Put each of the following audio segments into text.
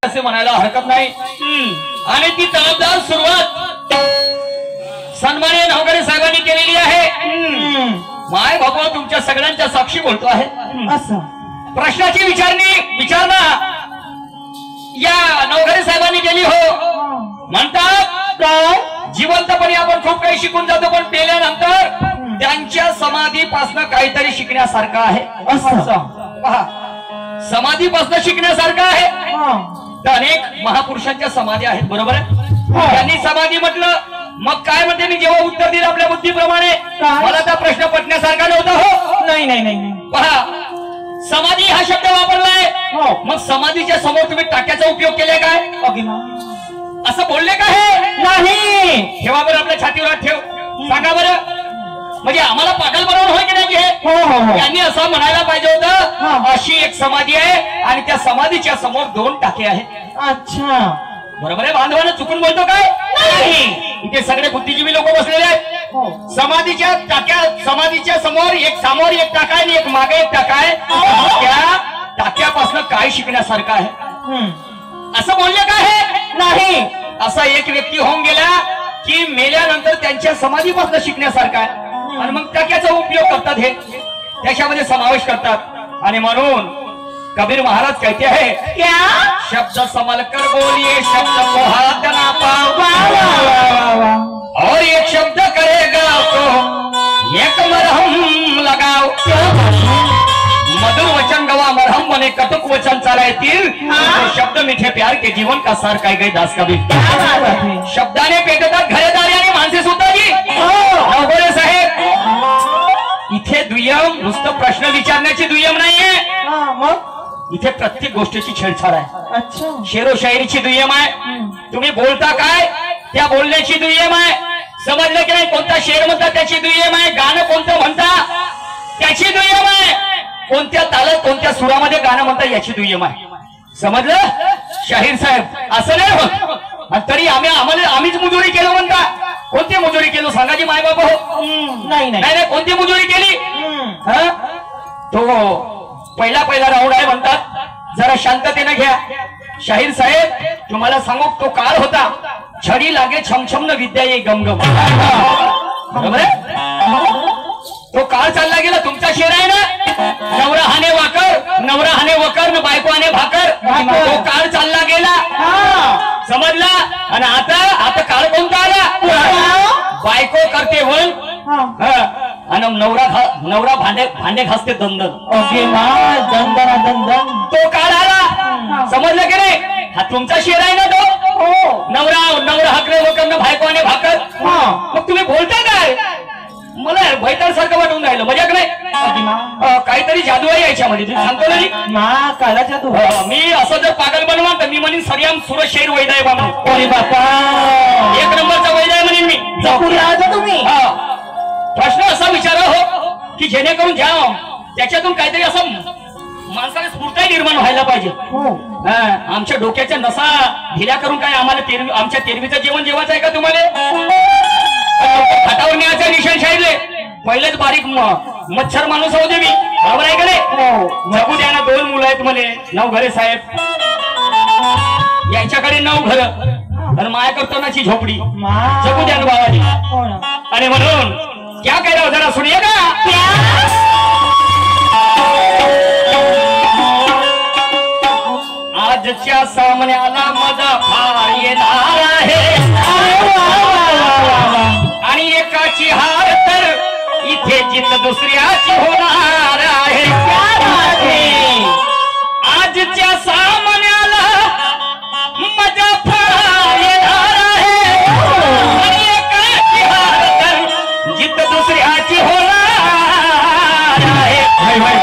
असे म्हणायला हरकत नाही। आणि ती तडफदार सुरुवात सन्माननीय नवकरे साहेबांनी केलेली आहे। माय बाबा तुमच्या सगळ्यांच्या साक्षी बोलतो आहे। असं प्रश्नाची विचारणा या नवकरे साहेबांनी केली हो। म्हणतात काय जिवंतपणी आपण खूप काही शिकून जातो, पण पेल्यानंतर त्यांच्या समाधीपासून काहीतरी शिकण्यासारखं आहे। असं पहा, समाधीपासून शिकण्यासारखं आहे। तर अनेक महापुरुषांच्या समाध्या आहेत, बरोबर आहे। त्यांनी समाधी म्हटलं, मग काय म्हणते मी जेव्हा उत्तर दिलं आपल्या बुद्धीप्रमाणे, मला त्या प्रश्न पटण्यासारखा नव्हता हो। नाही नाही नाही पहा, समाधी हा शब्द वापरलाय, मग समाधीच्या समोर तुम्ही टाक्याचा उपयोग केलाय काय? असं बोलले का हे? नाही। ठेवा बरं आपल्या छातीवर हात ठेव, सांगा बरं, म्हणजे आम्हाला पागल बनवून होय की नाही हे? त्यांनी असं म्हणायला पाहिजे होतं, अशी एक समाधी आहे आणि त्या समाधीच्या समोर 2 टाके आहेत। अच्छा, बरोबर आहे। बांधवानं चुकून बोलतो काय? नाही। इथे सगळे बुद्धिजीवी लोक बसलेले आहेत। समाधीच्या टाक्या, समाधीच्या समोर एक टाका आहे आणि एक मागे एक टाका आहे। त्या टाक्यापासून काय शिकण्यासारखं आहे असं बोलले का हे? नाही। असा एक व्यक्ती होऊन गेला की मेल्यानंतर त्यांच्या समाधीपासून शिकण्यासारखा आहे आणि मग टाक्याचा उपयोग करतात, हे त्याच्यामध्ये समावेश करतात। आणि म्हणून कबीर महाराज कहते हैं, क्या शब्द संभल कर बोलिए, शब्द को हाथ ना पाओ, और एक शब्द करेगा तो एक मरहम लगाओ। मधुर वचन गवा मरहम बने, कटुक वचन चालायतील, शब्द मिठे प्यार के जीवन का सार काय गई दास कबीर। शब्दाने पेटतात घरेदारी आणि माणसे सुद्धा जी। नवकरे साहेब, इथे दुय्यम नुसतं प्रश्न विचारण्याची दुय्यम नाहीये, मग इथे प्रत्येक गोष्टीची छेडछाड आहे। अच्छा, शेरोशायरीची दुय्यम आहे, तुम्ही बोलता काय त्या बोलण्याची दुय्यम आहे, समजलं की नाही? कोणता शेर म्हणता त्याची दुय्यम आहे, गाणं कोणतं म्हणता त्याची दुय्यम आहे, कोणत्या तालात कोणत्या सुरामध्ये गाणं म्हणता याची दुय्यम आहे, समजलं शाहीर साहेब? असं नाही होत। तरी आम्हीच मुजुरी केलं म्हणता, कोणती मुजुरी केलो सांगा जी माय बाबा हो? नाही नाही, कोणती मुजुरी केली? तो पहिला राऊंड आहे म्हणतात, जरा शांततेने घ्या। शाहीर साहेब तुम्हाला सांगू, तो काळ होता, छडी लागे छमछम न विद्या ये गमगम, बरोबर आहे? तो काळ चालला गेला। तुमचा शेर आहे ना, नवरा हाने वकर न बायको हाने भाकर, तो काळ चालला गेला, समजला? आणि आता काळ कोणता आला? बायको करते वळ आणि नवरा भांडे घासते दंदन, तो काळ आला, समजलं की नाही? हा तुमचा शेर आहे ना तो, नवरा हकरे वकर न बायको हाने भाकर। मग तुम्ही बोलता काय? मला भैताळ सारखं वाटून राहिलं, मजा नाही? काहीतरी जादू आहे याच्यामध्ये, सांगतो ना काला जादू। मी असं जर पागल बनवा तर मी म्हणेन सरियाम सुरज शेर वैदाय बाबा, बापा 1 नंबरचा वैदाय म्हणेन मी। तुम्ही प्रश्न असा विचारा हो की जेणेकरून घ्या त्याच्यातून काहीतरी असं माणसाला स्फूर्ती निर्माण व्हायला पाहिजे। आमच्या डोक्याच्या नसा ढिल्या करून काय आम्हाला आमच्या तेरवीचं जेवण जेवायचं आहे का तुम्हाला? खाटावर न्यायचा निशाण शाहीरले पहिलेच बारीक मच्छर माणूस होते मी, बरोबर आहे का नाही? जगू द्या ना, 2 मुलं आहेत मले, नवघरे साहेब, यांच्याकडे 9 घर आणि माया करतानाची झोपडी, जगू द्या ना बाबाजी। आणि म्हणून क्या कह रहा हो जरा सुनिएगा। आजच्या सामन्याला मजा फार येणार आहे आणि एकाची हार तर इथे जित दुसऱ्याची होणार आहे। आजच्या सामन्याला मजा फार येणार आहे आणि एकाची हार तर जित दुसऱ्याची होणार आहे।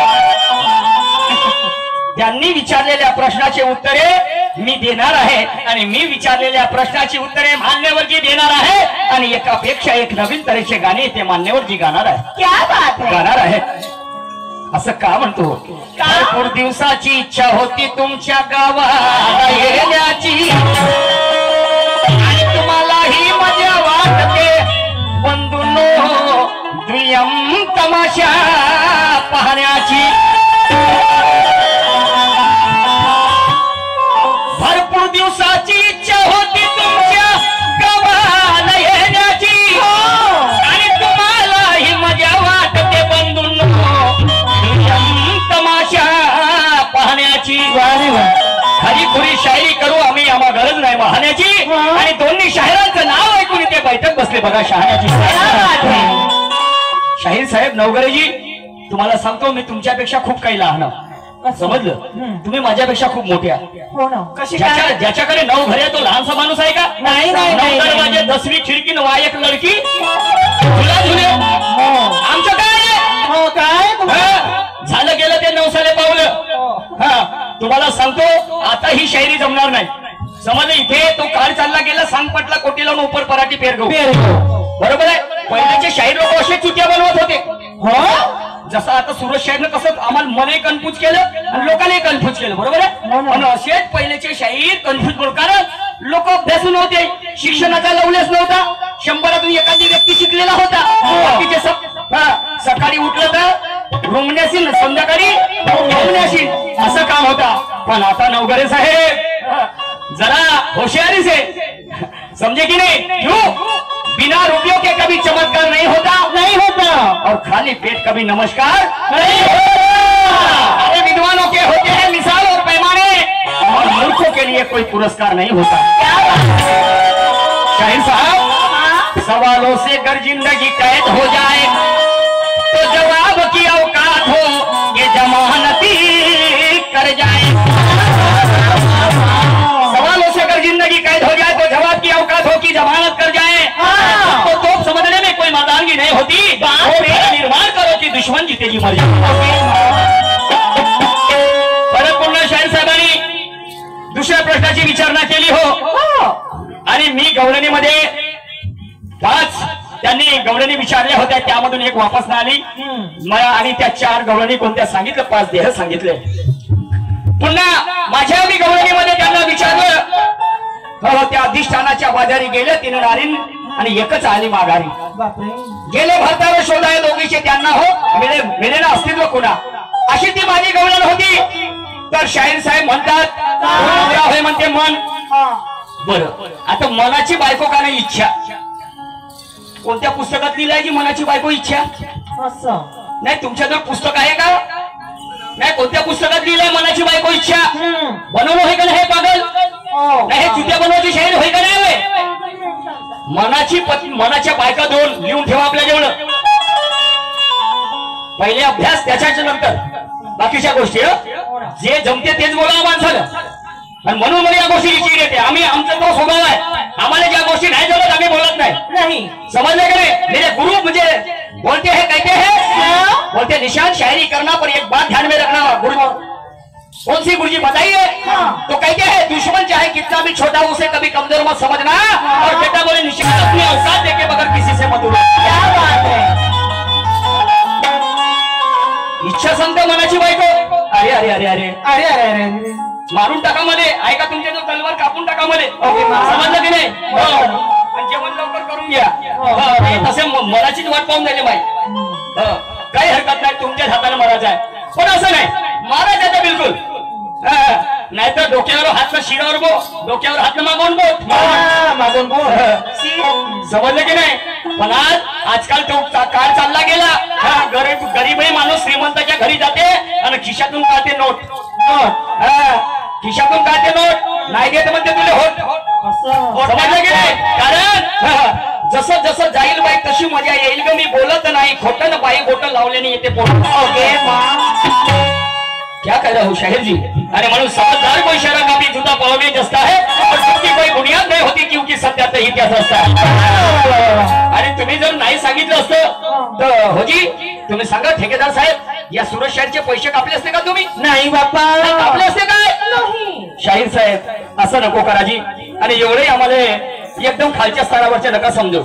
त्यांनी विचारलेल्या प्रश्नाचे उत्तरे मी देणार आहे आणि मी विचारलेल्या प्रश्नाची उत्तरे मान्यवरजी देणार आहे आणि एकापेक्षा एक नवीन तऱ्हेचे गाणे ते मान्यवरजी गाणार आहे। क्या बात है? गाणार आहे। असं का म्हणतो? भरपूर दिवसाची इच्छा होती तुमच्या गावाला येण्याची आणि तुम्हालाही मजा वाटते बंधूंनो दुय्यम तमाशा पाहण्याची। भरपूर खरी खुरी शायरी करू आम्ही, आम्हा गरज नाही वाहण्याची. आणि दोन्ही शाहिरांचं नाव ऐकून इथे बैठक बसले बघा शहाण्याची. शाहीर साहेब नवघरेजी, तुम्हाला सांगतो मी तुमच्यापेक्षा खूप काही लहान, समजलं? तुम्ही माझ्यापेक्षा खूप मोठ्या. हो ना. कशी काय? ज्याच्याकडे 9 घरे तो लहानसा माणूस आहे का? नाही, नाही, 9 नाही. दरवाजे 10वी खिडकी न वा एक लडकी झुला झुले. आमचं काय? हो काय? झालं गेलं ते 9 साले पावलं. तुम्हाला सांगतो आता ही शायरी जमणार नाही, समजलं? इथे तो काळ चालला गेला, सांग पटला कोटी लावून उपर पराठी पेरगो. बरोबर आहे. पहिल्याचे शाहीर लोक असे चुत्या बनवत होते. हो, जसं आता सुरज शाहीरनं कसं आम्हाला मलाही कन्फ्यूज केलं आणि लोकांनाही कन्फ्यूज केलं. बरोबर आहे. पण असेच पहिलेचे शाहीर कन्फ्यूज बोल, कारण लोक अभ्यासू नव्हते, शिक्षणाचा लवलेस नव्हता. 100तून एखादी व्यक्ती शिकलेला होता. बाकीचे सकाळी उठलं तर रुमण्याशील, संध्याकाळी रुमण्याशील, असं काम होता. पण आता नवघरे साहेब जरा होशियारी से, समझे कि नहीं? क्यों? बिना रुपयों के कभी चमत्कार नहीं होता, नहीं होता. और खाली पेट कभी नमस्कार नहीं होता. अरे विद्वानों के होते हैं मिसाल और पैमाने, और मूर्खों के लिए कोई पुरस्कार नहीं होता. शाहीर साहब, सवालों से अगर जिंदगी कैद हो जाए तो जवाब की औकात हो ये जमानती कर जाए. सवालों से अगर जिंदगी कैद हो जाए तो जवाब की औकात हो कि जमानत कर जाए. तो तोप समझने में कोई मर्दानगी नहीं होती. निर्माण करो की दुश्मन जितेची मर्जी. परत पुन्हा शाहीर साहेबांनी दुसऱ्या प्रश्नाची विचारणा केली. हो, आणि मी गवळणीमध्ये 5 त्यांनी गवळणी विचारल्या होत्या, त्यामधून एक वापस नाही आली. आणि त्या 4 गवळणी कोणत्या सांगितलं, 5 देह सांगितले. पुन्हा माझ्या मी गवळणीमध्ये त्यांना विचारलं, त्या अधिष्ठानाच्या बाजारी गेले 3 नारीन आणि एकच आली माघारी. गेले भारतावर शोधाय दोघीचे त्यांना, हो मिळे ना अस्तित्व कुणा, अशी ती माझी गवळण होती. तर शाहीर साहेब म्हणतात होय म्हणते मन. बरं, आता मनाची बायको का नाही इच्छा? कोणत्या पुस्तकात लिहिलंय की मनाची बायको इच्छा? नाही, तुमच्याजवळ पुस्तक आहे का? नाही, कोणत्या पुस्तकात लिहिलंय मनाची बायको इच्छा? बनवलं होय का नाही पागल? नाही, हे चुत्या बनवायची शाहीर होय का नाही? मनाच्या बायका 2 लिहून ठेवा आपल्या जवळ. पहिले अभ्यास, त्याच्याच नंतर बाकीच्या गोष्टी. जे जमते तेच बोलावं माणसाला. आणि म्हणून मला या गोष्टीची चीड येते. आम्ही आमचा तो स्वभाव आहे, आम्हाला ज्या गोष्टी नाही जमत आम्ही बोलत नाही. समजले का नाही? मेरे गुरु मुझे बोलते हैं, कहते हैं, बोलते निशान शायरी करना पर एक बात ध्यान में रखना. गुरु कौन सी गुरुजी बताइए? तो कहते हैं दुश्मन चाहे कितना भी छोटा उसे कभी कमजोर मत समझना. और बेटा बोले निशान अपनी औकात देके बगैर किसी से मत उड़ो. क्या बात है? इच्छा सांगते मनाची बायको. अरे अरे अरे अरे अरे अरे अरे मारून टाका मध्ये. ऐका, तुमच्या जो तलवार कापून टाका मध्ये. समजलं की नाही? आणि जेवण लवकर करून घ्या. तसे मनाचीच वाट पाहून जायचे बाई. काही हरकत नाही, तुमच्याच हाताने मरायचं आहे. पण असं नाही, मारायचं आहे बिलकुल. नाहीतर डोक्यावर हात शिरावर बो, डोक्यावर हात मागून बो. समजलं की नाही? पण आजकाल तो काळ चालला गेला. गरीबही माणूस श्रीमंताच्या घरी जाते आणि खिशातून काढते नोट. खिशातून काढते नोट, नाही देत म्हणते तुले होत. समजलं की नाही? कारण जसं जसं जाईल बाई तशी मजा येईल ग. मी बोलत नाही खोटं ना बाई, बोटं लावल्याने येते पोट. क्या कह रहा हूँ शाहिर जी? अरे म्हणून समझदार कोई शराब कभी जूता पाँव में जसता है और उसकी कोई बुनियाद नहीं होती क्योंकि सत्याचा इतिहास असता. आणि तुम्ही जर नाही सांगितलं असतं तर होजी, तुम्ही सांगा ठेकेदार साहेब, या सुरज शाहीरचे पैसे कापले असते का तुम्ही? नाही बाप्पा, कापले असते काय? शाहीर साहेब असं नको कराजी. आणि एवढे आम्हाला एकदम खालच्या स्तरावरचे नका समजू.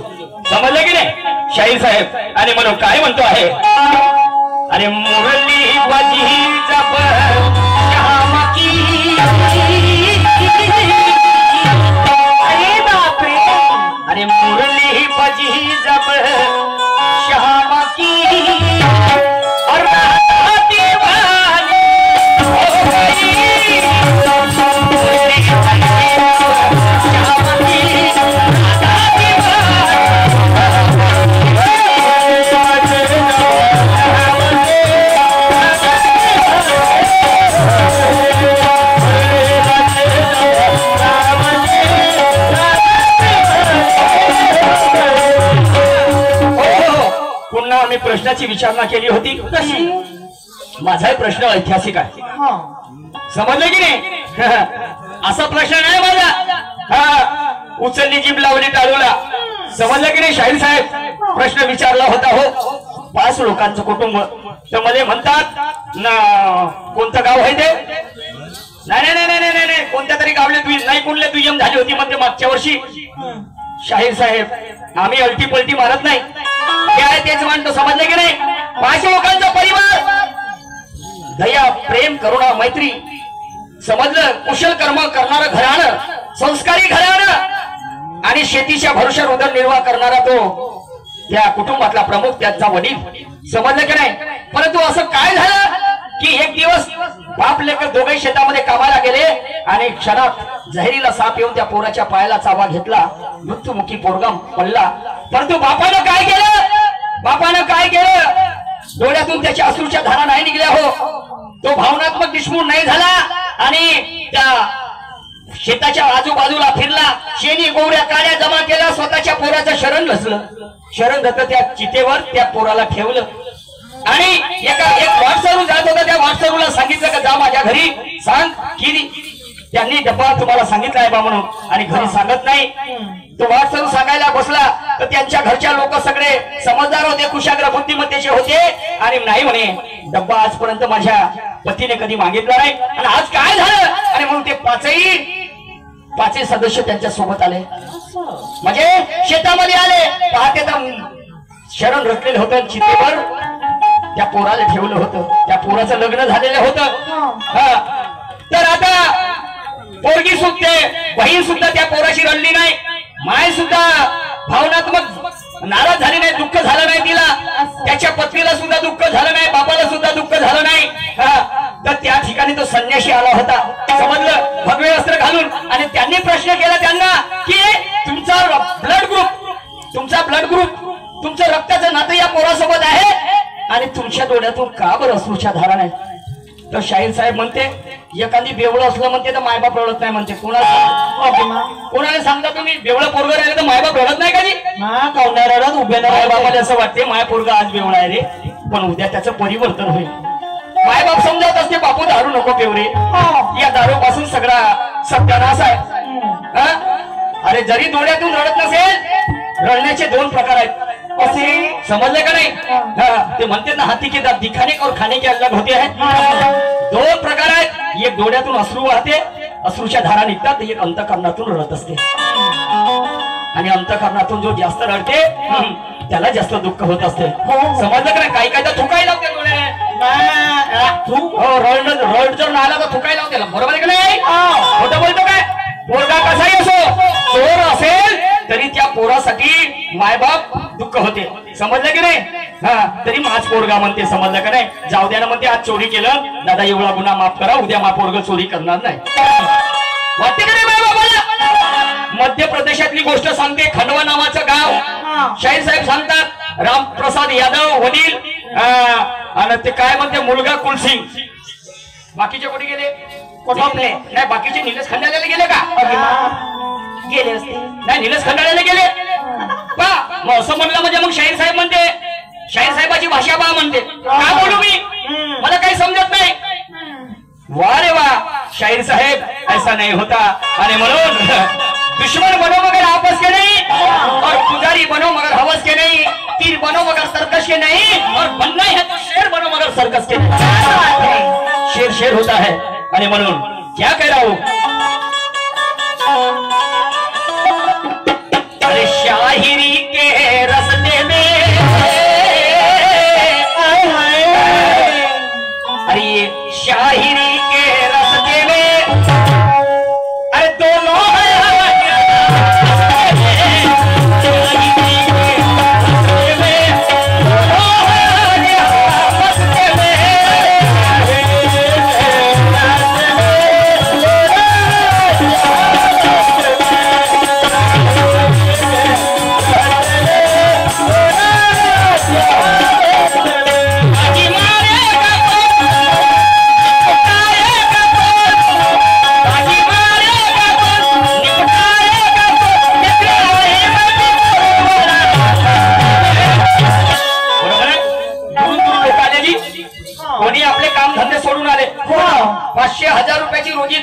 समजलं की नाही शाहीर साहेब? आणि म्हणून काय म्हणतो आहे, अरे मुरली बजी जब श्याम की, अरे बाप रे, अरे मुरली बजी जब श्याम की और दीवानी हो गई, श्याम की प्रश्नाची विचारणा केली होती. कशी? माझाही प्रश्न ऐतिहासिक आहे. हा. समजलं की नाही? असा प्रश्न नाही माझा. हा, उचलली जीभ लावली टाळूला. समजलं की नाही शाहीर साहेब? प्रश्न विचारला होता. हो, 5 लोकांचं कुटुंब. तर मला म्हणतात ना, कोणतं गाव आहे ते? नाही नाही नाही नाही नाही, कोणत्या तरी गावले नाही कुणले दुय्यम झाली होती म्हणजे मागच्या वर्षी. शाहीर साहेब आम्ही अलटी पलटी मारत नाही, ते आहे तेच मानतो. समजलं की नाही? 5 लोकांचा परिवार, दया प्रेम करुणा मैत्री, समजलं, कुशल कर्म करणारं घराणं, संस्कारी घराणं आणि शेतीच्या भरोश्यावर उदरनिर्वाह करणारा तो त्या कुटुंबातला प्रमुख, त्याचा वडील. समजलं की नाही? परंतु असं काय झालं की एक दिवस बाप लेकर दोघे शेतामध्ये कामाला गेले आणि क्षणात जहिरीला साप येऊन त्या पोराच्या पायाला चावा घेतला. मृत्युमुखी पोरगा पडला. परंतु बापानं काय केलं? डोळ्यातून त्याच्या अश्रूच्या धारा नाही निघल्या. हो, तो भावनात्मक निष्ठूर नाही झाला आणि त्या शेताच्या आजूबाजूला फिरला. शेणी गोवऱ्या काड्या जमा केल्या. स्वतःच्या पोराचं शरण घसलं. शरण घातलं त्या चितेवर, त्या पोराला ठेवलं आणि एक वाटसरू जात होता. त्या वाटसरूला सांगितलं का जा माझ्या घरी सांग की त्यांनी डब्बा तुम्हाला सांगितला आहे बा म्हणून. आणि घरी सांगत नाही. तो वाटसरू सांगायला बसला तर त्यांच्या घरच्या लोक सगळे समजदार होते, कुशाग्र बुद्धिमत्तेचे होते आणि नाही म्हणे डब्बा आजपर्यंत माझ्या पतीने कधी मागितला नाही आणि आज काय झालं. आणि म्हणून ते पाचही सदस्य त्यांच्या सोबत आले, म्हणजे शेतामध्ये आले. पहाटे तर शरण रचलेलं होतं चितेवर. त्या पोराला ठेवलं होतं. त्या पोराचं लग्न झालेलं होतं. तर आता पोरगी सुद्धा, बहीण सुद्धा त्या पोराशी रडली नाही. माय सुद्धा भावनात्मक नाराज झाली नाही, दुःख झालं नाही तिला. त्याच्या पत्नीला सुद्धा दुःख झालं नाही, बापाला सुद्धा दुःख झालं नाही. तर त्या ठिकाणी तो संन्यासी आला होता. समजलं, भगवे वस्त्र घालून. आणि त्यांनी प्रश्न केला त्यांना की तुमचा ब्लड ग्रुप तुमचं रक्ताचं नातं या पोरासोबत आहे आणि तुमच्या डोळ्यातून का बरं अश्रूच्या धारा नाही. तर शाहीर साहेब म्हणते एखादी बेवळं असलं म्हणते तर मायबाप रडत नाही म्हणते. कोणाला सांगता तुम्ही बेवळं पोरगं राहिलं तर मायबाप रडत नाही कधी? कावण्या रडत उभे नाही. बाबाला असं वाटते माय पोरगा आज बेवळा आहे रे, पण उद्या त्याचं परिवर्तन होईल. मायबाप समजावत असते बापू दारू नको पेवरे, या दारू पासून सगळा सत्यानाश आहे. अरे जरी डोळ्यातून रडत नसेल, रडण्याचे 2 प्रकार आहेत. असे समजले का नाही? ते म्हणते ना हाथी के दांत दिखाने और खाने के अलग होते हैं. 2 प्रकार आहेत. एक डोळ्यातून अश्रू वाहते, अश्रूच्या धारा निघतात. एक अंतःकरणातून रडत असते आणि अंतःकरणातून जो जास्त रडते त्याला जास्त दुःख होत असते. समजलं का नाही? काही काही तर थुकाई लावते डोळे. रड जर आला तर थुकाई लावते. बरोबर आहे का नाही? खोटं बोलतो काय? पोरगा कसाही असो, चोर असेल तरी त्या पोरासाठी मायबाप दुःख होते. समजलं की नाही? तरी माझ पोरगा म्हणते. समजलं का नाही? जाऊ द्या ना म्हणते, आज चोरी केलं दादा एवढा गुन्हा माफ करा, उद्या मा पोरग चोरी करणार नाही. वाटते का नाही मायबापाला? मध्य प्रदेशातली गोष्ट सांगते. खंडवा नावाचं गाव. शाहीर साहेब सांगतात रामप्रसाद यादव वडील आणि ते काय म्हणते मुलगा कुलसिंग. बाकीचे कुठे गेले? नाही, बाकीचे निलेश खंडाळ्याला गेले का? गेले असते. नाही, निलेश खंडाळ्याला गेले पा. मग असं म्हणलं म्हणजे मग शाहीर साहेब म्हणते, शाहीर साहेबाची भाषा पा म्हणते. काय बोलू मी? मला काही समजत नाही. वा रे वा, शाहीर साहेब ऐसा नहीं होता. आणि म्हणून दुश्मन बनो मगर आपस के नहीं, और पुजारी बनो मगर हवस के नहीं, तीर बनो मगर सर्कस के नहीं, और बनना है तो शेर बनो मगर सर्कस के नहीं. शेर शेर होता है. आणि म्हणून क्या कह रहा हूं, अरे शाहिरी के रस्ते में, अरे शाहिरी के रस्ते में, अरे दोनों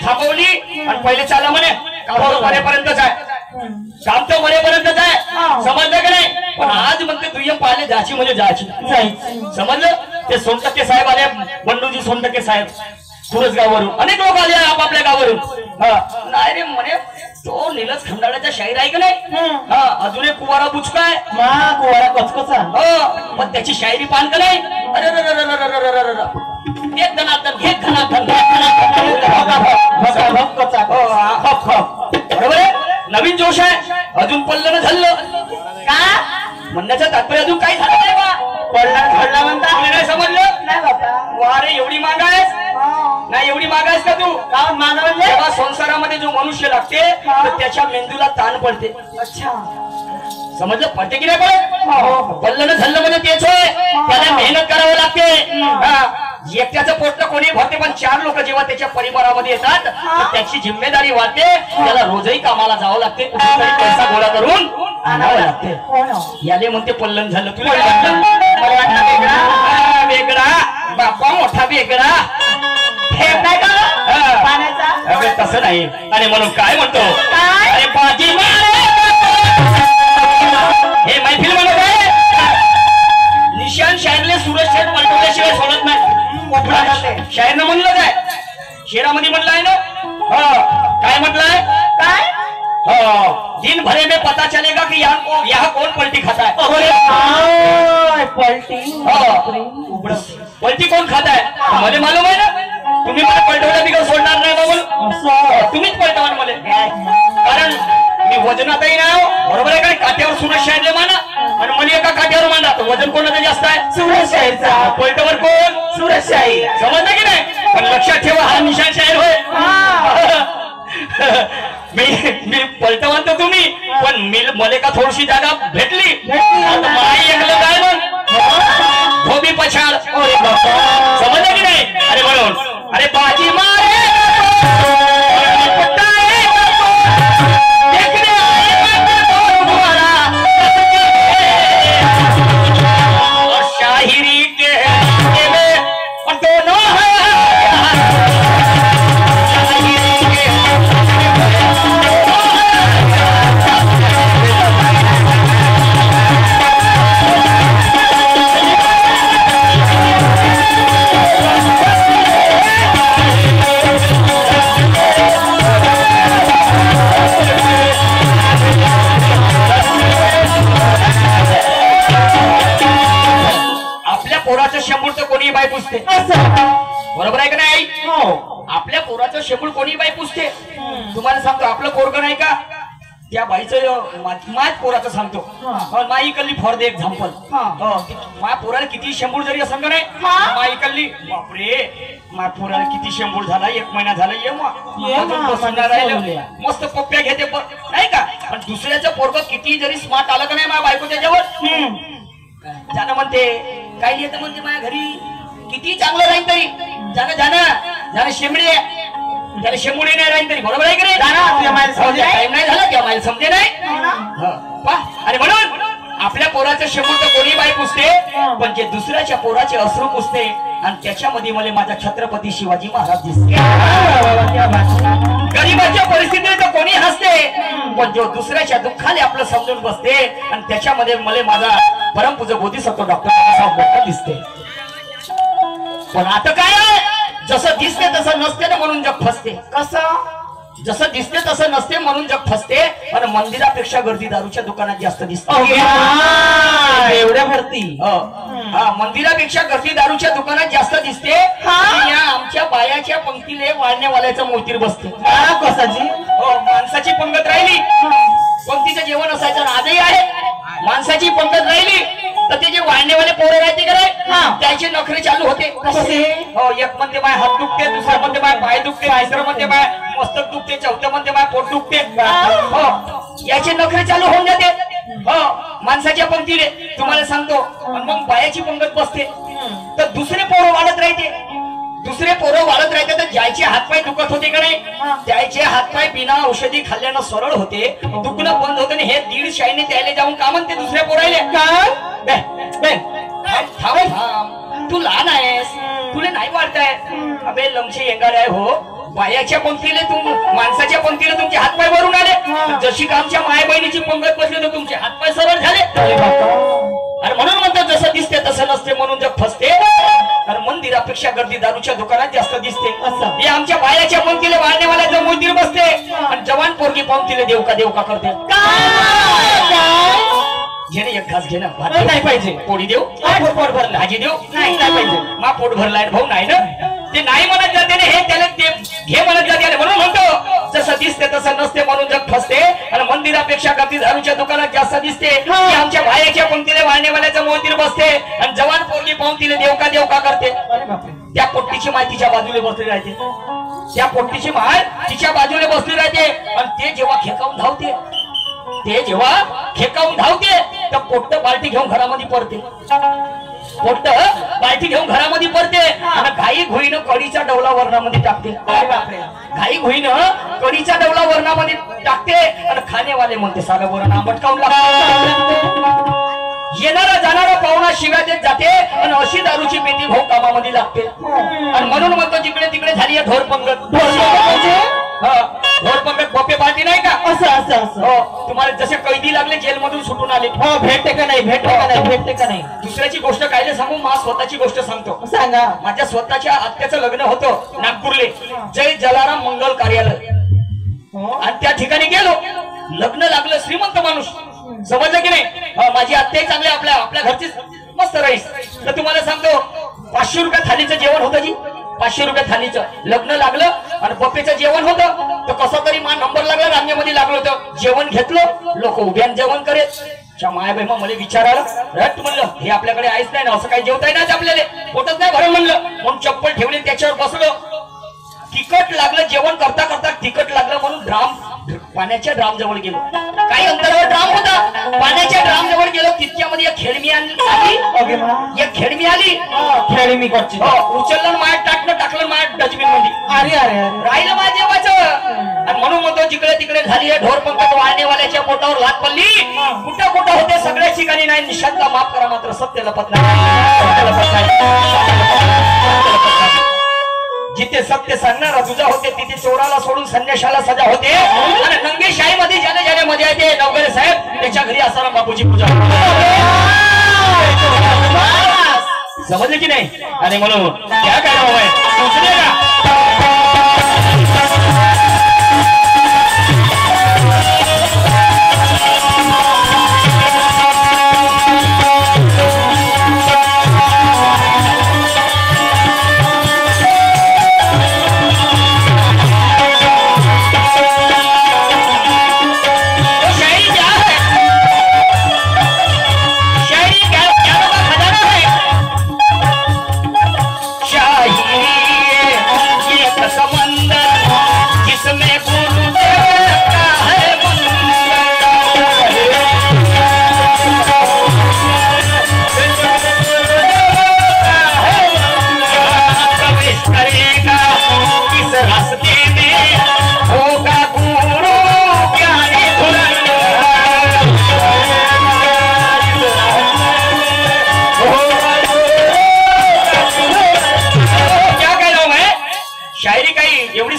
थांबवली आणि पहिले चाला म्हणे काम मरेपर्यंतच आहे, काम तर मरेपर्यंतच आहे, समजलं का नाही? पण आज म्हणते दुय्यम पाहिले जायची म्हणजे जायची, समजलं? ते सोनटक्के साहेब आले, बंडूजी सोनटक्के साहेब सुरजगाववरून, अनेक लोक आले आपापल्या गावावरून. नाही रे म्हणे तो नीलज खंडाळ्याच्या शाहीर आहे का नाही? अजून एक कुवारा बुचका आहे, कुवारा कचकचा, पण त्याची शायरी पान का नाही? अरे बरोबर आहे, नवीन जोश आहे, अजून पडलं ना झालं का म्हणण्याचं तात्पर्य अजून काही झालं नाही बा. पडला घडला म्हणता नाही समजलं नाही बाबा. वा रे एवढी माग आहेस नाही, एवढी माग आहेस का तू? का मागा म्हणजे? तेव्हा संसारामध्ये जो मनुष्य लागते तर त्याच्या मेंदूला ताण पडते. अच्छा, समजलं? पडते की नाही पडत? पडलं झालं म्हणजे तेच होय, त्याला मेहनत करावं लागते. एकट्याचं पोट कोणी भरते, पण चार लोक जेव्हा त्याच्या परिवारामध्ये येतात तर त्याची जिम्मेदारी वाढते, त्याला रोजही कामाला जावं लागते, कुठेतरी पैसा गोळा करून आणावं लागते. याले म्हणते पल्लन झालं. तुला काय वाटलं? मला वाटलं वेगळा वेगळा बाप्पा मोठा वेगळा पाण्याचा, तसं नाही. आणि म्हणून काय म्हणतो, अरे बाजी हे मैफिल म्हणत आहे, निशान शायरले सूरज शेठ पलटवल्याशिवाय सोडत नाही. शायरनं म्हणलं काय, शेरामध्ये म्हणलं आहे ना, काय म्हटलंय? काय दिन भरे में पता चलेगा कि यहाँ कौन पलटी खाता है. पलटी कोण खात आहे मला मालूम आहे ना. तुम्ही मला पलटवल्या बिगर सोडणार नाही बाबा, तुम्हीच पलटवा मला, कारण मी वजनातही नाही, बरोबर आहे काय? काट्यावर सूरज शाहीरले माना आणि मला एका काट्यावर माना, तर वजन कोणाचं जास्त आहे? सूरज शाहीरचा. पलटवर कोण? सूरज शाहीर. समजलं की नाही? पण लक्षात ठेवा, हा निशान शाहीर होय. मी पलटवान तर तुम्ही, पण मला का थोडीशी जागा भेटली माई ऐकलं काय मग धोबी पछाड. समजलं की नाही? अरे म्हणून अरे बाजी मारे शाहिरी के दोनों पोराचं शेंबूळ तर कोणी बाई पुसते, बरोबर आहे का नाही? आपल्या पोराचं शेंबूळ कोणी बाई पुसते. तुम्हाला सांगतो, आपलं पोरगं नाही का, त्या बाईचं माझ पोराचं सांगतो, माई कल्ली फॉर द एक्झाम्पल. माझ्या पोराला किती शेंबूळ जरी असं का नाही, माई कल्ली बापरे माझ्या पोराला किती शेंबूळ झाला, 1 महिना झाला, राहिलं मस्त पप्प्या घेते नाही का. पण दुसऱ्याचं पोरगं किती जरी स्मार्ट आलं का नाही माझ्या बायको त्याच्यावर जाणं म्हणते, काही येतं म्हणते माझ्या घरी किती चांगलं राहील तरी जाणं शेंबडी त्याला शेंबुडी नाही राहील तरी, बरोबर आहे की नाही? टाइम नाही झाला किंवा मला समजे नाही. आणि म्हणून आपल्या पोराचं शेंबूड तर कोणी बाई पुसते, पण जे दुसऱ्याच्या पोराचे अश्रू पुसते आणि त्याच्यामध्ये मला माझा छत्रपती शिवाजी महाराज दिसते. गरीबाच्या परिस्थितीत कोणी हसते, पण जो दुसऱ्याच्या दुःखाने आपलं समजून बसते आणि त्याच्यामध्ये मला माझा परमपूज्य बोधिसत्व डॉक्टर बाबासाहेब आंबेडकर दिसते. पण आता काय आहे, जसं दिसते तसं नसते ना, म्हणून जग फसते. कसं? जसं दिसते तसं नसते म्हणून जग फसते. आणि मंदिरापेक्षा गर्दी दारूच्या दुकानात जास्त दिसते. एवढ्या भरती मंदिरापेक्षा गर्दी दारूच्या दुकानात जास्त दिसते. या आमच्या बायाच्या पंक्तीले वाळण्यावाल्याचं मोतीर बसते. कसाची? माणसाची पंगत राहिली, पंक्तीचं जेवण असायचं, आजही आहे. माणसाची पंगत राहिली तर ते जे वाळणेवाले पोरं राहते का नाही, त्याचे नखरे चालू होते. एक म्हणते माय हात दुखते, दुसरा म्हणते माय पाय दुखते, तिसरं म्हणते माय मस्तक दुखते, चौथं म्हणते माय पोट दुखते. याचे नखरे चालू होऊन जाते माणसाच्या पंक्तीने. तुम्हाला सांगतो, मग बायाची पंगत बसते तर दुसरे पोरं वाढत राहते. दुसरे पोरं वाढत राहते तर ज्याचे हातपाय दुखत होते का नाही, त्याचे हातपाय बिना औषधी खाल्ल्यानं सरळ होते, दुखणं बंद होते. हे 1.5 शाईने त्याला जाऊन का म्हणते दुसऱ्या पोरायले, तू लहान आहेस, तुला नाही वाढताय. अबे लमचे येंगाड आहे हो, बायाच्या पंक्तीले माणसाच्या पंक्तीला तुमचे हातपाय भरून आले, जशी का आमच्या माय बहिणीची पंगत बसली तर तुमचे हातपाय सरळ झाले. आणि म्हणून म्हणतात जसं दिसते तसं नसते म्हणून जग फसते. कारण मंदिरापेक्षा गर्दी दारूच्या दुकानात जास्त दिसते. हे आमच्या बायाच्या पंक्तीला वाढण्यावाल्याचं मंदिर बसते आणि जवान पोरगी पंक्तीला देवका देवका करते. घेणे एक घास घेणं नाही पाहिजे. पोळी देऊ, पोट भरलं. भाजी देऊ, नाही पाहिजे. मा पोट भरलाय भाऊ नाही ना, ते नाही म्हणत जाते ना, हे त्याला ते घे म्हणत जाते. म्हणून म्हणतो जसं दिसते तसं नसते म्हणून जग फसते. आणि मंदिरापेक्षा गर्दी दारूच्या दुकानात जास्त दिसते. आमच्या बायाच्या पंक्तीला वाढण्यावाल्याचं मंदिर बसते आणि जवान पोरगी पंक्तीला देवका देवका करते. त्या पोट्टीची माय तिच्या बाजूला बसली राहते, त्या पोट्टीची माय तिच्या बाजूला बसली राहते. आणि ते जेव्हा खेकावून धावते, तर पोट्ट बाल्टी घेऊन घरामध्ये पडते. पोट्ट बाल्टी घेऊन घरामध्ये पडते आणि घाई घोईनं कढीचा डवला वर्णामध्ये टाकते. घाई घोईनं कढीचा डवला वर्णामध्ये टाकते आणि खाणेवाले म्हणते सारं वरण आंबटकावून लागते. येणारा जाणारा पाहुणा शिव्या देत जाते आणि अशी दारूची पेटी भाऊ कामामध्ये लागते. आणि म्हणून म्हणतो जिकडे तिकडे झाली आहे ढोर पंगत. ढोर पंगत बप्पे पार्टी नाही का? असं हो, तुम्हाला जसे कैदी लागले जेलमधून सुटून आले. हो, भेटते का नाही. दुसऱ्याची गोष्ट कायले सांगू, माझ स्वतःची गोष्ट सांगतो. सांगा. माझ्या स्वतःच्या आत्याचं लग्न होतं नागपूरले, जय जलाराम मंगल कार्यालय. आणि त्या ठिकाणी गेलो, लग्न लागलं, श्रीमंत माणूस, समजलं की नाही. माझी आत्याही चांगली, आपल्या घरची मस्त राहीस. तर तुम्हाला सांगतो 500 रुपये थालीचं जेवण होतं जी, 500 रुपये थालीचं. लग्न लागलं आणि बप्पेचं जेवण होतं. तर कसं तरी मा नंबर लागला, रांगेमध्ये लागलो होतं. जेवण घेतलं, लोक उभ्यान जेवण करेत. मायाबाई मग मला विचारायला रट म्हणलं हे आपल्याकडे आहेच नाही ना, असं काही जेवताय ना आपल्याला, पोटच नाही भरून म्हणलं. म्हणून चप्पल ठेवली त्याच्यावर बसलो. तिखट लागलं, जेवण करता करता तिखट लागलं म्हणून पाण्याच्या ड्राम जवळ गेलो. काही अंतरावर ड्राम होता, पाण्याच्या ड्राम जवळ गेलो. तितक्यामध्ये एक खेळमी आली, एक खेळमी आली. खेळमी करची उचललं मायात टाकलं मायात डस्टबिन मध्ये. अरे राहिलं माझ्या जेवाचं. आणि म्हणून म्हणतो जिकडे तिकडे झाली आहे ढोर पंगत वाढणेवाल्याच्या पोटावर लात पडली. कुठं कुठं होते सगळ्या ठिकाणी नाही. निषादला माफ करा मात्र सत्य लपत नाही. जिथे सत्य सांगणारा तुझा होते तिथे चोराला सोडून संन्याशाला सजा होते. आणि नंगेशाही मध्ये ज्याने ज्याने मजा येते नवगरे साहेब त्याच्या घरी असताना बापूची पूजा. समजले की नाही. आणि म्हणून त्या काय नाव आहे सुचले का.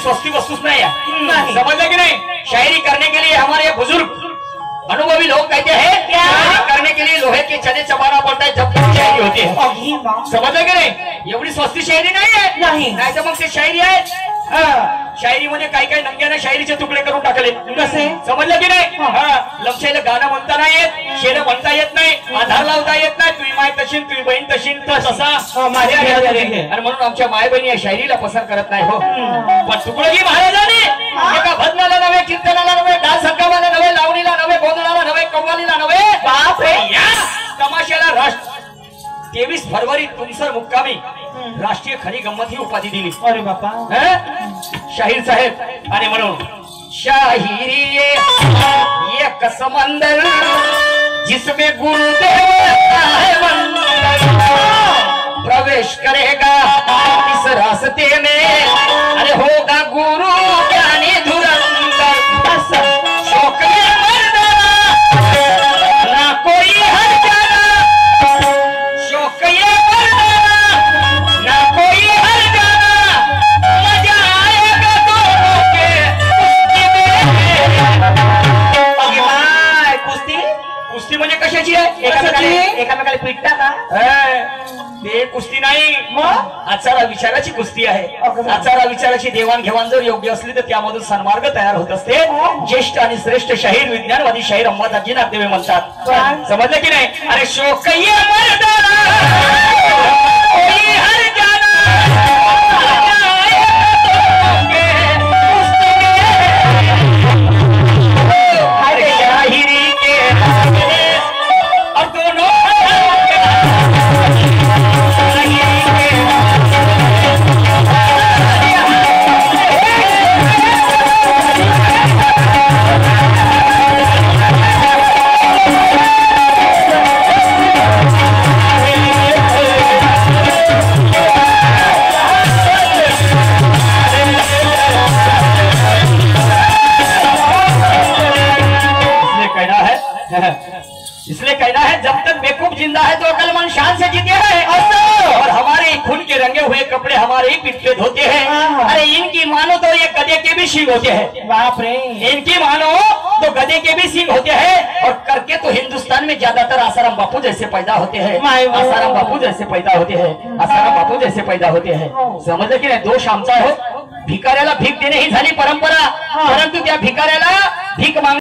स्वस्ती वस्तुच नहीं है। समझ कि नहीं? शायरी करने के लिए हमारे बुजुर्ग अनुभवी लोग कहते हैं क्या करने के लिए लोहे के चने चबाना पड़ता है जब तक शायरी होती है। समझ कि नहीं? एवढी स्वस्ती शायरी नहीं है। नहीं तर मग ते शायरी आहे। शायरी मध्ये काही काही नंग्याने शायरीचे तुकडे करून टाकले। कसे? समजलं की नाही? लक्षाला गाणं म्हणता नाही येत, शेर म्हणता येत नाही, आधार लावता येत नाही, तुझी माय तशी तुझी बहीण तशी तसा आणि म्हणून आमच्या माय बहिणी या शायरीला पसंत करत नाही हो। पण तुकडोजी महाराजांनी एका भजनाला नव्हे, कीर्तनाला नव्हे, डाल संगमाला नव्हे, लावणीला नव्हे, गोंधळाला नव्हे, कव्वालीला नव्हे, बापरे या तमाशाला राष्ट्र 23 फरवरी तुमसर मुक्कामी राष्ट्रीय खरी गंमत ही उपाधी दिली। अरे बापा शाहीर साहेब आणि म्हणून शाहिरी ये एक समंदर जिसमें गुरुदेव का है मंदिर, प्रवेश करेगा इस रास्ते में अरे होगा गुरु ज्ञानी धुरंधर, शौक में मर्दाना ना कोई हर जाना, शौक ये मर्दाना ना कोई हर जाना, मजा आएगा काय पिटता का ते कुस्ती नाही मग आचारा विचाराची कुस्ती आहे. आचारा विचाराची देवाणघेवाण जर योग्य असली तर त्यामधून सन्मार्ग तयार होत असते. ज्येष्ठ आणि श्रेष्ठ शाहीर विज्ञानवादी शाहीर अंबादासजी नागदेवे म्हणतात. समजलं की नाही? अरे शोकय्या मर्दाना कोई हर जाना इसलिए कहना है जब तक बेवकूफ जिंदा है तो अकलमंद शान से जीते हैं और हमारे खून के रंगे हुए कपड़े हमारे ही पीठ पे धोते हैं. अरे इनकी मानो तो ये गधे के भी सींग होते हैं. बाप रे इनकी मानो तो गधे के भी सींग होते हैं और करके तो हिंदुस्तान में ज्यादातर आसाराम बापू जैसे पैदा होते हैं. आसाराम बापू जैसे पैदा होते हैं. आसाराम बापू जैसे पैदा होते हैं. समजलं की नाही? दोष आमचा आहे. भिकाऱ्याला भीक देणे ही झाली परंपरा. परंतु त्या भिकाऱ्याला